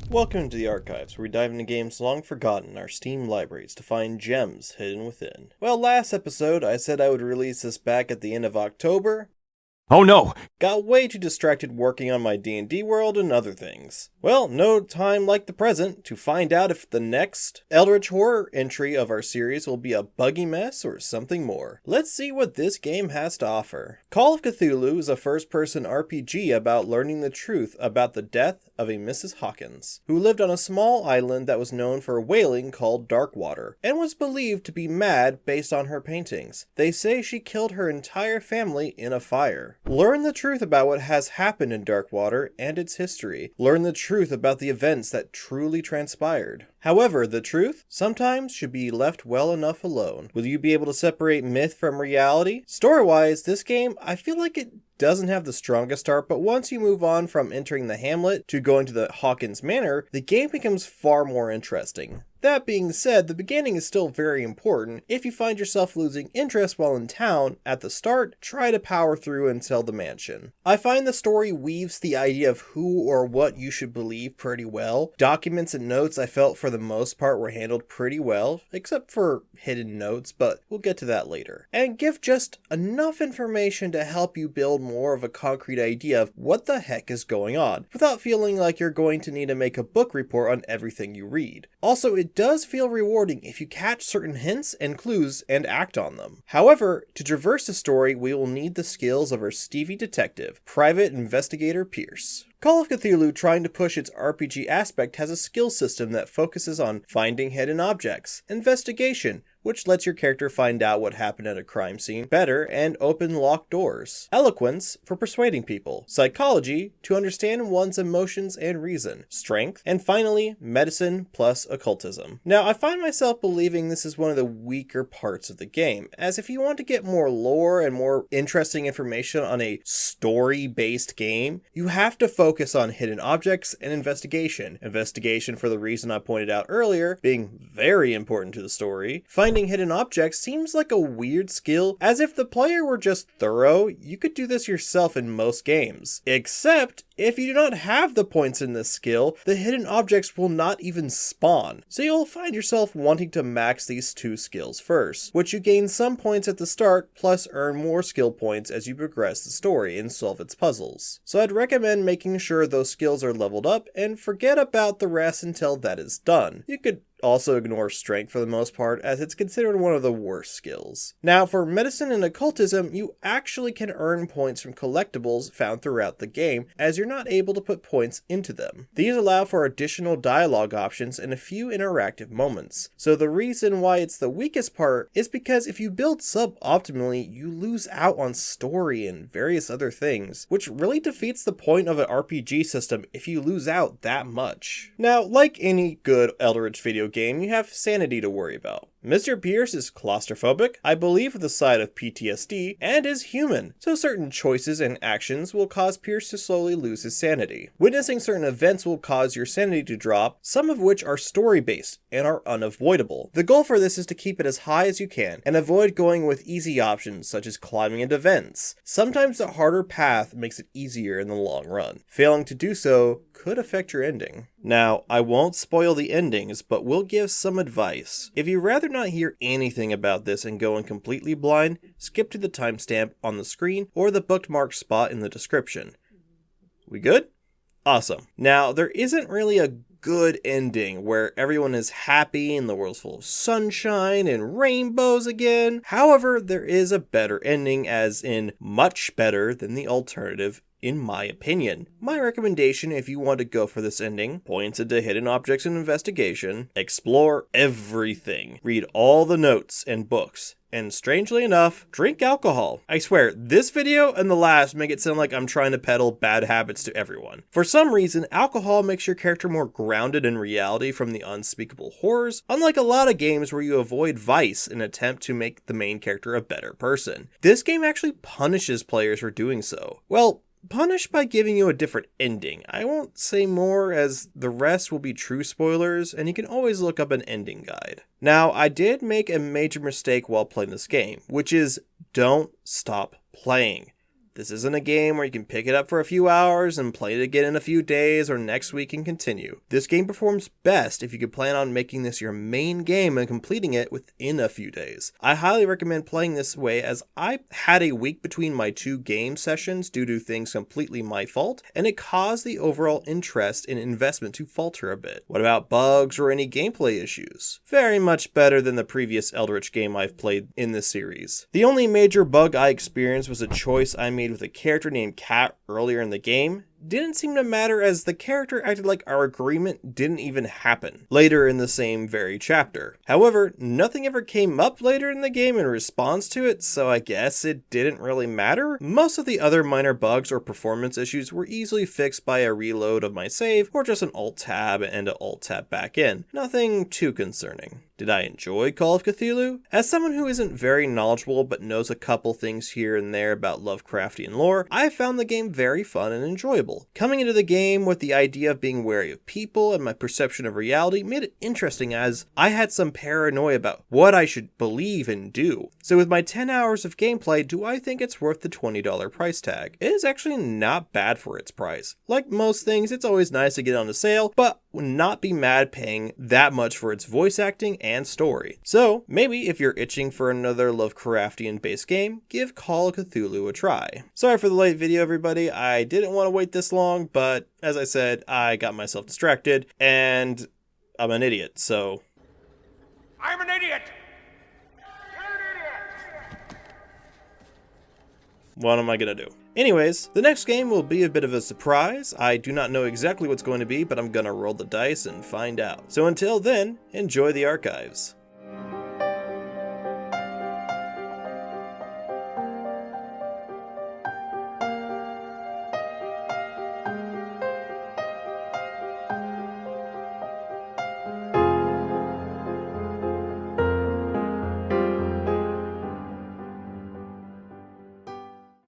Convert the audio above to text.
Welcome to the Archives, where we dive into games long forgotten in our Steam libraries to find gems hidden within. Well, last episode I said I would release this back at the end of October. Oh no! Got way too distracted working on my D&D world and other things. Well, no time like the present to find out if the next Eldritch Horror entry of our series will be a buggy mess or something more. Let's see what this game has to offer. Call of Cthulhu is a first-person RPG about learning the truth about the death of a Mrs. Hawkins, who lived on a small island that was known for whaling called Darkwater, and was believed to be mad based on her paintings. They say she killed her entire family in a fire. Learn the truth about what has happened in Darkwater and its history. Learn the truth about the events that truly transpired. However, the truth sometimes should be left well enough alone. Will you be able to separate myth from reality? Story-wise, this game, I feel like it doesn't have the strongest start, but once you move on from entering the hamlet to going to the Hawkins Manor, the game becomes far more interesting. That being said, the beginning is still very important. If you find yourself losing interest while in town, at the start, try to power through until the mansion. I find the story weaves the idea of who or what you should believe pretty well. Documents and notes I felt for the most part were handled pretty well, except for hidden notes, but we'll get to that later. And give just enough information to help you build more of a concrete idea of what the heck is going on, without feeling like you're going to need to make a book report on everything you read. Also, it does feel rewarding if you catch certain hints and clues and act on them. However, to traverse the story, we will need the skills of our Stevie detective, Private Investigator Pierce. Call of Cthulhu, trying to push its RPG aspect, has a skill system that focuses on finding hidden objects, investigation, which lets your character find out what happened at a crime scene better and open locked doors, eloquence for persuading people, psychology to understand one's emotions and reason, strength, and finally, medicine plus occultism. Now, I find myself believing this is one of the weaker parts of the game, as if you want to get more lore and more interesting information on a story-based game, you have to focus on hidden objects and investigation. Investigation, for the reason I pointed out earlier, being very important to the story. Finding hidden objects seems like a weird skill, as if the player were just thorough, you could do this yourself in most games. Except, if you do not have the points in this skill, the hidden objects will not even spawn. So you'll find yourself wanting to max these two skills first, which you gain some points at the start, plus earn more skill points as you progress the story and solve its puzzles. So I'd recommend making sure those skills are leveled up and forget about the rest until that is done. You could also ignore strength for the most part, as it's considered one of the worst skills. Now, for medicine and occultism, you actually can earn points from collectibles found throughout the game, as you're not able to put points into them. These allow for additional dialogue options and a few interactive moments. So the reason why it's the weakest part is because if you build suboptimally, you lose out on story and various other things, which really defeats the point of an RPG system if you lose out that much. Now, like any good Eldritch video game, you have sanity to worry about. Mr. Pierce is claustrophobic, I believe with a side of PTSD, and is human, so certain choices and actions will cause Pierce to slowly lose his sanity. Witnessing certain events will cause your sanity to drop, some of which are story-based and are unavoidable. The goal for this is to keep it as high as you can, and avoid going with easy options such as climbing into vents. Sometimes the harder path makes it easier in the long run. Failing to do so could affect your ending. Now, I won't spoil the endings, but will give some advice. If you'd rather not hear anything about this and go in completely blind, skip to the timestamp on the screen or the bookmark spot in the description. We good? Awesome. Now, there isn't really a good ending where everyone is happy and the world's full of sunshine and rainbows again. However, there is a better ending, as in much better than the alternative, in my opinion. My recommendation, if you want to go for this ending, points into hidden objects and investigation, explore everything, read all the notes and books, and strangely enough, drink alcohol. I swear, this video and the last make it sound like I'm trying to peddle bad habits to everyone. For some reason, alcohol makes your character more grounded in reality from the unspeakable horrors, unlike a lot of games where you avoid vice in an attempt to make the main character a better person. This game actually punishes players for doing so. Well, punished by giving you a different ending. I won't say more, as the rest will be true spoilers, and you can always look up an ending guide. Now, I did make a major mistake while playing this game, which is don't stop playing. This isn't a game where you can pick it up for a few hours and play it again in a few days or next week and continue. This game performs best if you could plan on making this your main game and completing it within a few days. I highly recommend playing this way, as I had a week between my 2 game sessions due to things completely my fault, and it caused the overall interest and investment to falter a bit. What about bugs or any gameplay issues? Very much better than the previous Eldritch game I've played in this series. The only major bug I experienced was a choice I made with a character named Cat earlier in the game. Didn't seem to matter, as the character acted like our agreement didn't even happen later in the same very chapter. However, nothing ever came up later in the game in response to it, so I guess it didn't really matter. Most of the other minor bugs or performance issues were easily fixed by a reload of my save or just an alt-tab and an alt-tab back in. Nothing too concerning. Did I enjoy Call of Cthulhu? As someone who isn't very knowledgeable but knows a couple things here and there about Lovecraftian lore, I found the game very fun and enjoyable. Coming into the game with the idea of being wary of people and my perception of reality made it interesting, as I had some paranoia about what I should believe and do. So with my 10 hours of gameplay, do I think it's worth the $20 price tag? It is actually not bad for its price. Like most things, it's always nice to get on a sale, but would not be mad paying that much for its voice acting and story. So maybe if you're itching for another Lovecraftian based game, give Call of Cthulhu a try. Sorry for the late video, everybody. I didn't want to wait this long, but as I said, I got myself distracted and I'm an idiot, so. I'm an idiot! What am I gonna do? Anyways, the next game will be a bit of a surprise. I do not know exactly what's going to be, but I'm gonna roll the dice and find out. So until then, enjoy the archives.